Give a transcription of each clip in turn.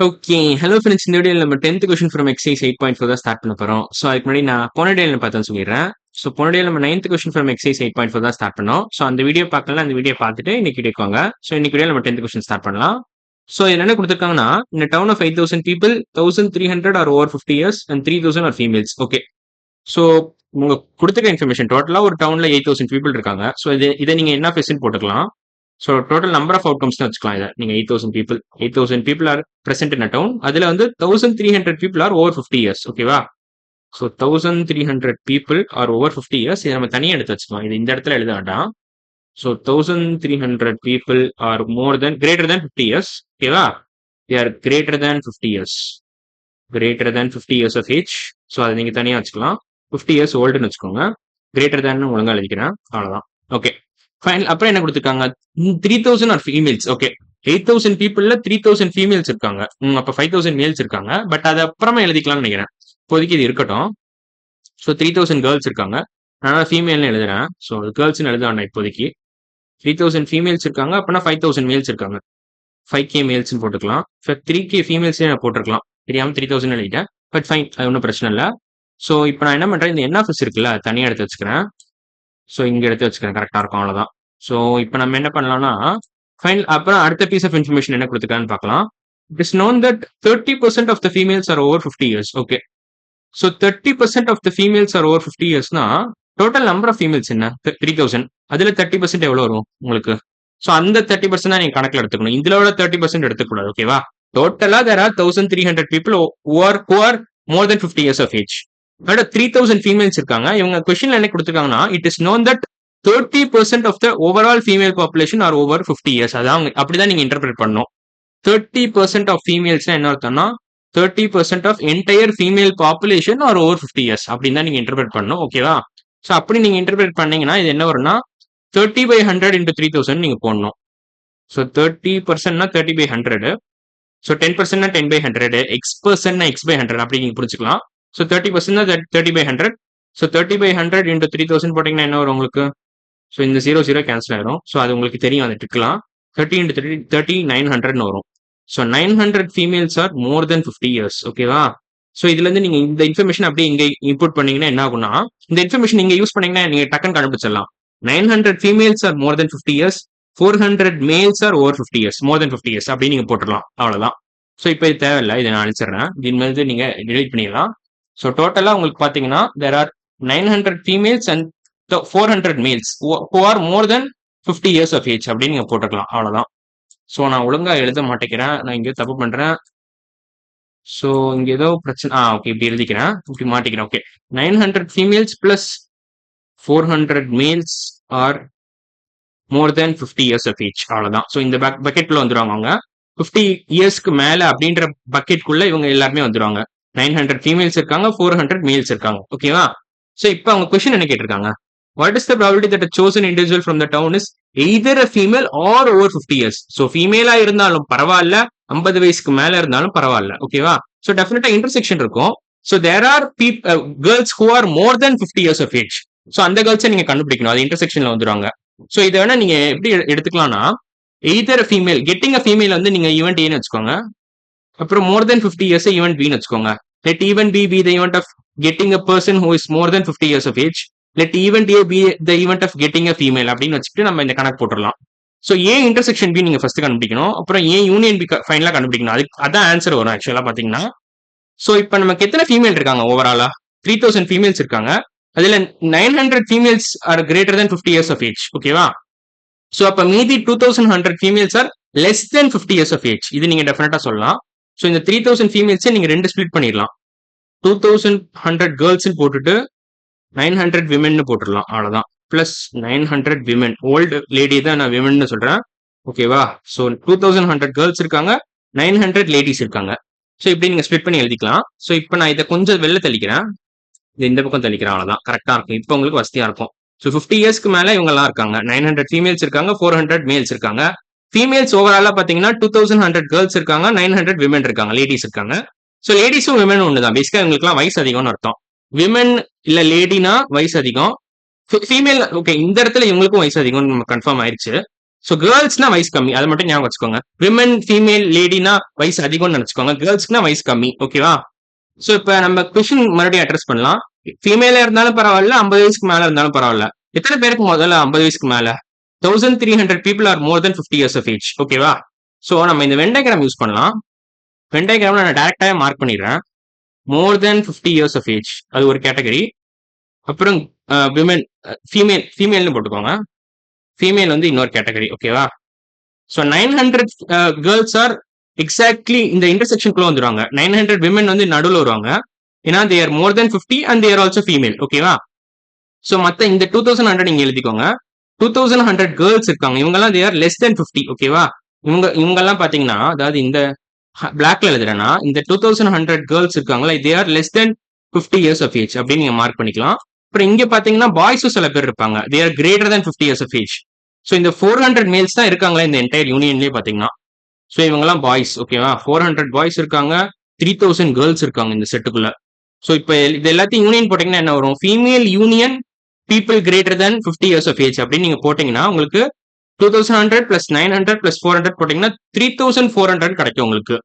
Okay. Hello friends. இந்த வீடியோல நம்ம 10th கொஸ்டின் ஃப்ரம் எக்ஸர்சைஸ் 8.4 தான் ஸ்டார்ட் பண்ண போறோம். ஸோ அதுக்கு முன்னாடி நான் போன வீடியோல பார்த்தேன்னு சொல்லிடுறேன். ஸோ போன வீடியோல நம்ம 9th கொஸ்டின் ஃப்ரம் எக்ஸர்சைஸ் 8.4 தான் ஸ்டார்ட் பண்ணோம். ஸோ அந்த வீடியோ பார்க்கலாம், அந்த வீடியோ பார்த்துட்டு இன்னைக்கு வீடியோக்கு வாங்க. ஸோ இன்னைக்கு வீடியோல நம்ம 10th கொஸ்டின் ஸ்டார்ட் பண்ணலாம். ஸோ இதுல என்ன கொடுத்துருக்காங்கன்னா, இந்த town of 5,000 people 1,300 are over 50 years and 3,000 are females. Okay. So உங்க கொடுத்துருக்க இன்ஃபர்மேஷன் டோட்டலா ஒரு டவுன்ல 8,000 பீப்பிள் இருக்காங்க. ஸோ இதை நீங்க என்ன ஃபெசின் போட்டுக்கலாம். So total number of outcomes வச்சுக்கலாம். இதை நீங்க 8,000 people are present in a town. அதுல வந்து 1,300 பீப்புள் ஆர் ஓவர் 50 இயர்ஸ். ஓகேவா? So 1,300 people are over 50 years. இதை நம்ம தனியாக எடுத்து வச்சுக்கலாம். இது இந்த இடத்துல எழுத வேண்டாம். So 1,300 people are greater than 50 years. ஓகேவா? They are greater than 50 years. Greater than 50 years of age. So அதை நீங்க தனியாக வச்சுக்கலாம். 50 இயர்ஸ் ஓல்டுன்னு வச்சுக்கோங்க. கிரேட்டர் தேன் ஒழுங்கா எழுதிக்கிறேன். அவ்வளவுதான். Okay fine. அப்புறம் என்ன கொடுத்துருக்காங்க? 3,000 ஆர் ஃபீமேல்ஸ். ஓகே. 8,000 பீப்புள்ல 3,000 ஃபீமேல்ஸ் இருக்காங்க. அப்ப 5,000 மேல்ஸ் இருக்காங்க. பட் அது அப்புறமா எழுதிக்கலாம்னு நினைக்கிறேன். இப்போதைக்கு இது இருக்கட்டும். ஸோ 3,000 கேர்ள்ஸ் இருக்காங்க. நான் ஃபீமேல்னு எழுதுறேன். ஸோ கேர்ள்ஸ்னு எழுத வேண்டாம் இப்போதைக்கு. 3,000 ஃபீமேல்ஸ் இருக்காங்க. அப்படின்னா 5,000 மேல்ஸ் இருக்காங்க. 5K மேல்ஸ்னு போட்டுக்கலாம். 3K ஃபீமேல்ஸே நான் போட்டிருக்கலாம். தெரியாம 3,000 எழுதிட்டேன். பட் ஃபைன், அது ஒன்றும் பிரச்சனை இல்லை. ஸோ இப்போ நான் என்ன பண்றேன், இந்த என்எஃப்எஸ் இருக்குல்ல, தனியாக எடுத்து வச்சுக்கிறேன். ஸோ இங்க எடுத்து வச்சுக்கிறேன். கரெக்டா இருக்கும். அவ்வளவுதான். ஸோ இப்போ நம்ம என்ன பண்ணலாம்னா, ஃபைன். அப்புறம் அடுத்த பீஸ் ஆஃப் இன்ஃபர்மேஷன் என்ன கொடுத்துருக்கான்னு பார்க்கலாம். It is known that 30% of the females are over 50 years. Okay. So 30% of the females are over 50 இயர்ஸ்னா டோட்டல் நம்பர் ஆஃப் ஃபீமேல்ஸ் என்ன? 3,000. அதுல 30% எவ்வளவு வரும் உங்களுக்கு? ஸோ அந்த 30% தான் நீங்க கணக்கில் எடுத்துக்கணும். இதுல விட 30% எடுத்துக்கூடாது. ஓகேவா? டோட்டலா there are 1,300 people who are more than 50 years of age. 3,000 females இருக்காங்க. இவங்க கொஸ்டின்ல என்ன கொடுத்துருக்காங்கன்னா, it is known that 30% of the overall female population are over 50 years. அதான் அப்படிதான் நீங்க இன்டர்பிரேட் பண்ணணும். 30% ஆஃப் ஃபீமேல்ஸ் என்ன அர்த்தம்னா 30% of entire female population are over 50 years அப்படின்னு தான் நீங்க இன்டர்பிரேட் பண்ணணும். ஓகேவா? ஸோ அப்படி நீங்க இன்டர்பிரேட் பண்ணீங்கன்னா இது என்ன வரும்னா 30/100 into 3,000 நீங்க போடணும். ஸோ 30%னா 30/100. ஸோ 10%னா 10/100. X%னா X/100 அப்படி நீங்க புரிஞ்சுக்கலாம். ஸோ 30%னா 30/100. ஸோ 30/100 into 3,000 போட்டீங்கன்னா என்ன வரும் உங்களுக்கு? ஸோ இந்த 0 கேன்சல் ஆயிரும். ஸோ அது உங்களுக்கு தெரியும், அந்த ட்ரிக்லாம். 30 into 30 900ன்னு வரும். So 900 females are more than 50 years. ஓகேவா? ஸோ இதுல இருந்து நீங்க இந்த இன்ஃபர்மேஷன் அப்படியே இங்க இன்புட் பண்ணீங்கன்னா என்ன ஆகும்னா, இந்த இன்ஃபர்மேஷன் நீங்க யூஸ் பண்ணீங்கன்னா நீங்க டக்குன்னு கண்டுபிடிச்சிடலாம். 900 females are more than 50 years, 400 males are over 50 years, more than 50 years அப்படின்னு நீங்க போட்டுடலாம். அவ்வளவுதான். ஸோ இப்போ இது தேவையில்லை, இதை நான் அழிச்சிடுறேன். இனிமேல் நீங்க டிலீட் பண்ணிடலாம். ஸோ டோட்டலா உங்களுக்கு பாத்தீங்கன்னா there are 900 females and 400 males who are more than 50 years of age அப்படின்னு நீங்க போட்டுக்கலாம். அவ்வளவுதான். ஸோ நான் ஒழுங்கா எழுத மாட்டேங்கிறேன், நான் இங்கே தப்பு பண்றேன். ஸோ இங்க ஏதோ பிரச்சனை. ஓகே, இப்படி எழுதிக்கிறேன், இப்படி மாட்டிக்கிறேன். Okay. 900 females plus 400 males are more than 50 years of age. அவ்வளவுதான். ஸோ இந்த பக்கெட்குள்ள வந்துருவாங்க. அவங்க 50 இயர்ஸ்க்கு மேல அப்படின்ற பக்கெட்குள்ள இவங்க எல்லாருமே வந்துருவாங்க. 900 ஃபீமேல்ஸ் இருக்காங்க, 400 மேல்ஸ் இருக்காங்க. ஓகேவா? சோ இப்போ அவங்க क्वेश्चन என்ன கேட்டிருக்காங்க? What is the probability that a chosen individual from the town is either a female or over 50 years? So ஃபீமேலா இருந்தாலும் பரவாயில்ல, 50 வயசுக்கு மேல இருந்தாலும் பரவாயில்ல. ஓகேவா? சோ டெஃபினட்டா இன்டர்செக்ஷன் இருக்கும். So there are girls who are more than 50 years of age. So அந்த கேர்ள்ஸை நீங்க கண்டுபிடிக்கணும். அது இன்டர்செக்ஷன்ல வந்துருவாங்க. சோ இதை வேணா நீங்க எப்படி எடுத்துக்கலாம்னா, either a female, getting a female வந்து நீங்க ஈவென்ட் ஏன்னு வச்சுக்கோங்க. அப்புறம் more than 50 years ஈவென்ட் பின்னு வச்சுக்கோங்க. Let event B be the event of getting a person who is more than 50 years of age. Let event A be the event of getting a female அப்படின்னு வச்சுட்டு நம்ம இந்த கணக்கு போட்டுடலாம். So ஏ intersection B நீங்க first கண்டுபிடிக்கணும். அப்புறம் ஏ union B ஃபைனலா கண்டுபிடிக்கணும். அதான் ஆன்சர் வரும் ஆக்சுவலா பாத்தீங்கன்னா. ஸோ இப்போ நமக்கு எத்தனை ஃபீமேல் இருக்காங்க ஓவராலா? 3,000 ஃபீமேல்ஸ் இருக்காங்க. அதுல 900 females are greater than 50 years of age. ஓகேவா? ஸோ அப்ப மீதி 2,100 females are less than 50 years of age. இது நீங்க டெஃபினட்டா சொல்லலாம். ஸோ இந்த 3,000 ஃபீமேல்ஸை நீங்க ரெண்டு ஸ்பிளிட் பண்ணிடலாம். 2,100 கேர்ள்ஸ் போட்டுட்டு 900 விமென் போட்டுடலாம். அவ்வளவுதான். Plus 900 women. ஓல்டு லேடி தான் நான் விமென் சொல்றேன். ஓகேவா? ஸோ 2,100 கேர்ள்ஸ் இருக்காங்க, 900 லேடிஸ் இருக்காங்க. ஸோ இப்படி நீங்க ஸ்பிளிட் பண்ணி எழுதிக்கலாம். ஸோ இப்போ நான் இதை கொஞ்சம் வெளில தள்ளிக்கிறேன், இது இந்த பக்கம் தள்ளிக்கிறேன். அவ்வளவுதான், கரெக்டா இருக்கும். இப்போ உங்களுக்கு வசதியா இருக்கும். ஸோ 50 இயர்ஸ்க்கு மேல இவங்க எல்லாம் இருக்காங்க. 900 ஃபீமேல்ஸ் இருக்காங்க, 400 மேல்ஸ் இருக்காங்க. ஃபீமேல்ஸ் ஓவராலா பாத்தீங்கன்னா 2,100 கேர்ள்ஸ் இருக்காங்க, 900 விமென் இருக்காங்க, லேடிஸ் இருக்காங்க. ஸோ லேடிஸும் விமென் ஒண்ணுதான். பேசிக்கா இவங்களுக்குலாம் வயசு அதிகம்னு அர்த்தம். விமென் இல்ல லேடினா வயசு அதிகம். ஃபீமேல் ஓகே, இந்த இடத்துல இவங்களுக்கும் வயசு அதிகம் நம்ம கன்ஃபார்ம் ஆயிடுச்சு. ஸோ கேர்ள்ஸ்னா வயசு கம்மி, அதை மட்டும் ஞாபகம் வச்சுக்கோங்க. விமன் ஃபீமேல் லேடினா வயசு அதிகம்னு நினைச்சுக்கோங்க, கேர்ள்ஸ்க்குனா வயசு கம்மி. ஓகேவா? ஸோ இப்போ நம்ம கொஸ்டின் மறுபடியும் அட்ரஸ் பண்ணலாம். ஃபீமேலா இருந்தாலும் பரவாயில்ல, 50 வயசுக்கு மேல இருந்தாலும் பரவாயில்ல. எத்தனை பேருக்கு முதல்ல 50 வயசுக்கு மேல? 1300 people are more than 50 years of age. ஓகேவா? ஸோ நம்ம இந்த வென் டயக்ராம் யூஸ் பண்ணலாம். வென் டயக்ராம் நான் டைரக்டாக மார்க் பண்ணிடுறேன். மோர் தென் 50 years of age அது ஒரு கேட்டகரி. அப்புறம் விமன் ஃபீமேல்னு போட்டுக்கோங்க. ஃபீமேல் வந்து இன்னொரு கேட்டகரி. ஓகேவா? ஸோ 900 கேர்ள்ஸ் ஆர் எக்ஸாக்ட்லி இந்த இன்டர்செக்ஷனுக்குள்ள வந்துருவாங்க. 900 விமன் வந்து நடுவில் வருவாங்க. ஏன்னா they are more than 50 and they are also female. ஓகேவா? ஸோ மற்ற இந்த 2100 நீங்க எழுதிக்கோங்க. 2100 கேர்ள்ஸ் இருக்காங்க, இவங்கெல்லாம் they are less than 50. ஓகேவா? இவங்கெல்லாம் பாத்தீங்கன்னா, அதாவது இந்த பிளாக்ல எழுதுறேன்னா, இந்த 2100 கேர்ள்ஸ் இருக்காங்களா, they are less than 50 years of age அப்படின்னு நீங்க மார்க் பண்ணிக்கலாம். அப்புறம் இங்க பாத்தீங்கன்னா பாய்ஸும் சில பேர் இருப்பாங்க, they are greater than 50 years of age. So இந்த 400 மேல்ஸ் தான் இருக்காங்களா இந்த என்டையர் யூனியன்லயே பாத்தீங்கன்னா. ஸோ இவங்கெல்லாம் பாய்ஸ். ஓகேவா? 400 பாய்ஸ் இருக்காங்க, 3000 கேர்ள்ஸ் இருக்காங்க இந்த செட்டுக்குள்ள. ஸோ இப்போ இது எல்லாத்தையும் யூனியன் போட்டீங்கன்னா என்ன வரும்? Female union people greater than 50 years of age அப்படின்னு நீங்க போட்டீங்கன்னா உங்களுக்கு 2100 plus 900 plus 400 போட்டீங்கன்னா 3400 கிடைக்கும் உங்களுக்கு.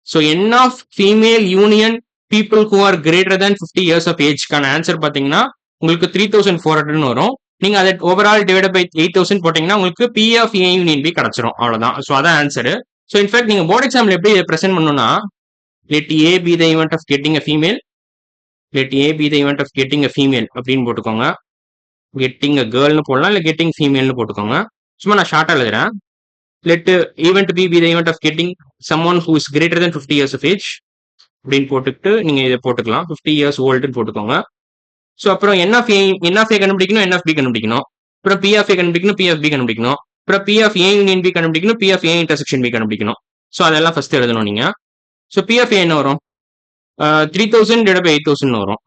So n of female union people who are greater than 50 years of ஏஜ்க்கான ஆன்சர் பார்த்தீங்கன்னா உங்களுக்கு 3400 வரும். நீங்க அதை ஓவரால் டிவைட் பை 8000 போட்டீங்கன்னா உங்களுக்கு P of A union B கிடைச்சிரும். அவ்வளவுதான். ஸோ அதான் ஆன்சர். ஸோ இன்ஃபேக்ட் நீங்க போர்டு எக்ஸாம்ல எப்படி பிரசென்ட் பண்ணணும்னா, let A be the event of getting a female, let A be the event of getting a female அப்படின்னு போட்டுக்கோங்க. கெட்டிங் அ கேர்ள்னு போடலாம், இல்லை கெட்டிங் ஃபீமேல்னு போட்டுக்கோங்க. சும்மா நான் ஷார்ட்டா எழுதுறேன். Let event be the event of getting someone who is greater than 50 years of age அப்படின்னு போட்டுட்டு நீங்க இதை போட்டுக்கலாம். 50 years ஓல்டுன்னு போட்டுக்கோங்க. ஸோ அப்புறம் என் ஆஃப் ஏ கண்டுபிடிக்கணும், என் ஆஃப் பி கண்டுபிடிக்கணும். அப்புறம் பி ஆஃப் ஏ கண்டுபிடிக்கணும், பி ஆஃப் பி கண்டுபிடிக்கணும். அப்புறம் B of A union B கண்டுபிடிக்கணும், B of A intersection B கண்டுபிடிக்கணும். ஸோ அதெல்லாம் ஃபர்ஸ்ட் எழுதணும் நீங்க. ஸோ பி ஆஃப் ஏ என்ன வரும்? 3000 டிவைட் பை 8000 வரும்.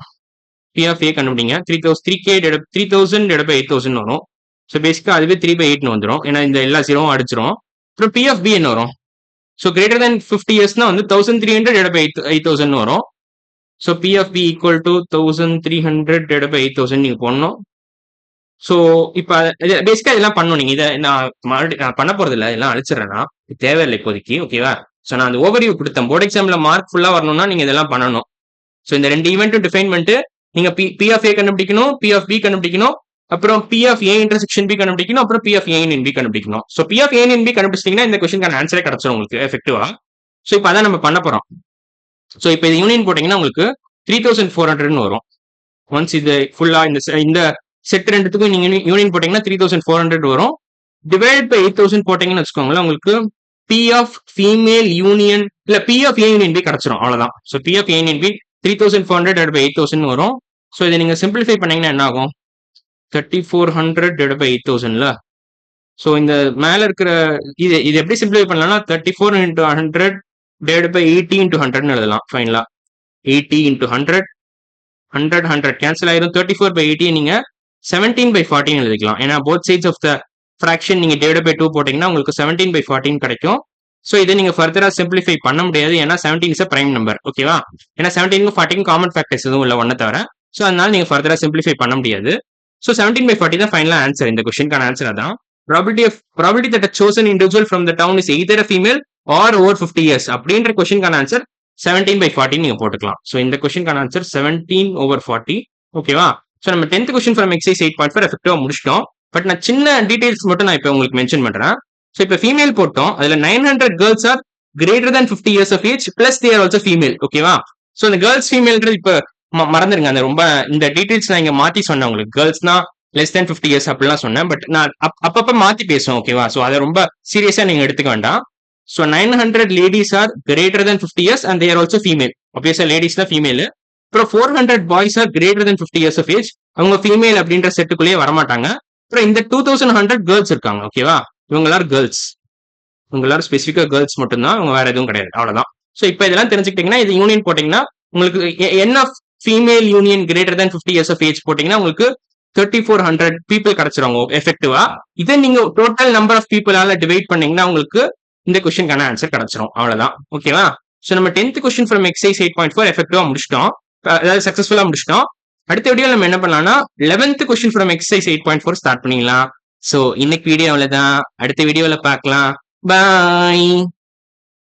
பி ஆஃப் ஏ கண்டுபிடிங்க. 3000 டிவைட் பை 8000 வரும். ஸோ பேசிக்கா அதுவே 3/8 வந்துடும், ஏன்னா இந்த எல்லா ஜீரோவும் அடிச்சிரும். அப்புறம் பி ஆஃப் பி என்ன வரும்? ஸோ கிரேட்டர் தென் 50 இயர்ஸ்னா வந்து 1300 டிவைட் பை 8000 வரும். So B of B equal to 1300 divide by 8000 நீங்க போடணும். ஸோ இப்போ பேசிக்கா இதெல்லாம் பண்ணணும் நீங்க. இதை நான் மறுபடியும் பண்ண போறது இல்லை, இதெல்லாம் அழிச்சிடறேன்னா தேவையில்லை இப்போதைக்கு. ஓகேவா? ஸோ நான் அந்த ஓவர்வியூ கொடுத்தேன். போர்டு எக்ஸாம்ல மார்க் ஃபுல்லா வரணும்னா நீங்க இதெல்லாம் பண்ணணும். ஸோ இந்த ரெண்டு ஈவெண்ட்டும் டிஃபைன் பண்ணிட்டு நீங்க பி ஆஃப் ஏ கண்டுபிடிக்கணும், பி ஆஃப் பி கண்டுபிடிக்கணும், அப்புறம் B of A intersection B கண்டுபிடிக்கணும், அப்புறம் B of A in B கண்டுபிடிக்கணும். So B of A in B கண்டுபிடிச்சிங்கன்னா இந்த கொஸ்டினுக்கான ஆன்சரே கிடைச்சிடும் உங்களுக்கு எஃபெக்டிவா. ஸோ இப்போ அதான் நம்ம பண்ண போறோம். ஸோ இப்போ இது யூனியன் போட்டீங்கன்னா உங்களுக்கு 3400 வரும். ஒன்ஸ் இது ஃபுல்லா இந்த செட் ரெண்டுத்துக்கும் நீங்க யூனியன் போட்டீங்கன்னா 3400 வரும். டிவைட் பை 8000 போட்டீங்கன்னு வச்சுக்கோங்களேன், உங்களுக்கு பி ஆஃப் ஃபீமேல் யூனியன் இல்ல P of A union B கிடைச்சிரும். அவ்வளவுதான். So B of A union B 3400 divide by 8000 வரும். ஸோ இதை நீங்க சிம்பிளிஃபை பண்ணீங்கன்னா என்ன ஆகும்? 3400 டிவைட் பை 8000ல. ஸோ இந்த மேல இருக்கிற இது எப்படி சிம்பிளிஃபை பண்ணலாம்னா 34 into 100 டிவைட் பை 80 into 100 எழுதலாம். ஃபைனலா 80 into 100 100 கேன்சல் ஆயிரும். 34 by 80 நீங்க 17/14 எழுதிக்கலாம். ஏன்னா both sides of the fraction நீங்க டிவைட் பை 2 போட்டீங்கன்னா உங்களுக்கு 17/14 கிடைக்கும். ஸோ இதை நீங்க ஃபர்தரா சிம்பிளிஃபை பண்ண முடியாது, ஏன்னா 17 இஸ் பிரைம் நம்பர். ஓகேவா? ஏன்னா 17க்கும் 40க்கும் காமன் ஃபேக்டர்ஸ் எதுவும் இல்லை ஒன்ன தவிர. ஸோ அதனால நீங்க ஃபர்தரா சிம்பிளிஃபை பண்ண முடியாது. ஸோ 17/40 தான் ஃபைனலா ஆன்சர். இந்த கொஸ்டினுக்கான ஆன்சர் அதான். Probability that a chosen individual from the town is either a female or over 50 years அப்படின்ற கொஸ்டினுக்கான ஆன்சர் 17/40 நீங்க போட்டுக்கலாம். ஸோ இந்த கொஸ்டினுக்கான ஆன்சர் 17/40. ஓகேவா? ஸோ நம்ம 10th கொஸ்டின் ஃப்ரம் எக்ஸைஸ் 8.4 எஃபெக்டிவா முடிச்சிட்டோம். பட் நான் சின்ன டீடைல்ஸ் மட்டும் நான் இப்போ உங்களுக்கு மென்ஷன் பண்றேன். ஸோ இப்போ ஃபீமேல் போட்டோம், அதுல 900 girls are greater than 50 years of age plus they are also female. ஓகேவா? ஸோ இந்த கேர்ள்ஸ் ஃபீமேல்ன்றது இப்போ மறந்துருங்க. அந்த ரொம்ப இந்த டீடைல்ஸ் நான் இங்க மாத்தி சொன்னேன் உங்களுக்கு. கேர்ள்ஸ்னா less than 50 years அப்படிலாம் சொன்னேன். பட் நான் அப்பப்ப மாத்தி பேசுவேன். ஓகேவா? ஸோ அதை ரொம்ப சீரியஸா நீங்க எடுத்துக்க வேண்டாம். So 900 ladies are greater than 50 years and they are also female. obviously ladies தான் ஃபீமேல். அப்புறம் 400 boys are greater than 50 years of age, அவங்க ஃபீமேல் அப்படின்ற செட்டுக்குள்ளேயே வரமாட்டாங்க. அப்புறம் இந்த 2100 கேர்ள்ஸ் இருக்காங்க. ஓகேவா? இவங்க எல்லாரும் கேர்ள்ஸ், இவங்க எல்லாரும் ஸ்பெசிஃபிக்கா கேர்ள்ஸ் மட்டும்தான், அவங்க வேற எதுவும் கிடையாது. அவ்வளவுதான். ஸோ இப்போ இதெல்லாம் தெரிஞ்சுக்கிட்டீங்கன்னா இது யூனியன் போட்டீங்கன்னா உங்களுக்கு என்ன female union greater than 50 years of age போட்டீங்கன்னா உங்களுக்கு 3400 பீப்புள் கிடைச்சிருவாங்க எஃபெக்டிவா. இதை நீங்க டோட்டல் நம்பர் ஆஃப் பீப்புளால டிவைட் பண்ணீங்கன்னா உங்களுக்கு இந்த கொஸ்டினுக்கான ஆன்சர் கிடைச்சிரும். அவ்வளவுதான். ஓகேவா? ஸோ நம்ம 10th கொஸ்டின் ஃப்ரம் எக்ஸைஸ் 8.4 எஃபெக்டிவா முடிச்சிட்டோம், அதாவது சக்சஸ்ஃபுல்லா முடிச்சிட்டோம். அடுத்த வீடியோ நம்ம என்ன பண்ணலாம்னா 11th question from exercise 8.4 start பண்ணிக்கலாம். ஸோ இன்னைக்கு வீடியோ அவ்வளவுதான். அடுத்த வீடியோல பார்க்கலாம். பாய்.